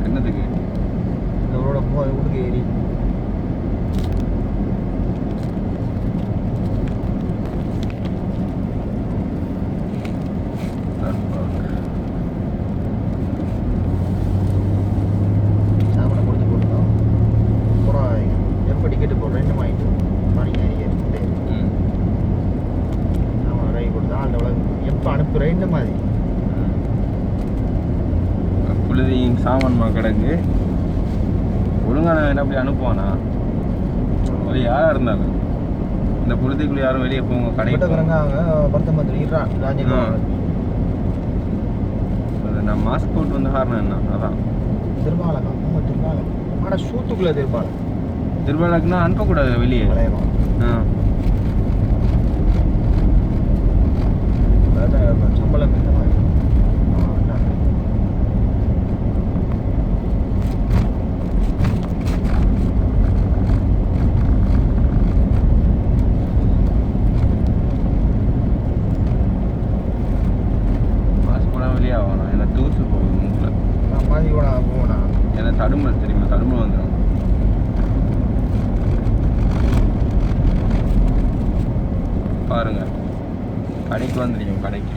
என்னதுக்கு இதோட உள்ளுக்கு ஏறி சாமனை கொடுத்து போட்டுருந்தோம். அப்புறம் எப்போ டிக்கெட்டு போடுறேன் இன்னும் வாங்கிட்டு மார்னிங் ஏறிக்கிட்டு ஆமாம் ரைட் கொடுத்தா அந்த எப்போ அனுப்புகிறேன் இந்த மாதிரி புழுதியும் சாமான்மா கிடக்கு. ஒழுங்கான வேண்டாம் அப்படி அனுப்புவானா ஒரு யாராக இருந்தாலும் இந்த புழுதிக்குள்ளே யாரும் வெளியே போங்க கடைக்கு நான் மாஸ்க் போட்டு வந்த காரணம் என்ன அதான் திருமாவளக்கம் திருமாவளம் ஆனால் சூத்துக்குள்ளே திருப்பாலம் திருவிழாக்குன்னா அனுப்பக்கூடாது வெளியே. சம்பளம் இந்த மாதிரி மாஸ்க் போனால் வெளியே ஆகணும். ஏன்னா தூசு போகுது மூக்கில். நான் மாதிரி கூட போனா ஏன்னா தடுமல் தெரியுமா தடுமல் வந்துடும். பாருங்க கடைக்கு வந்துடுங்க கடைக்கு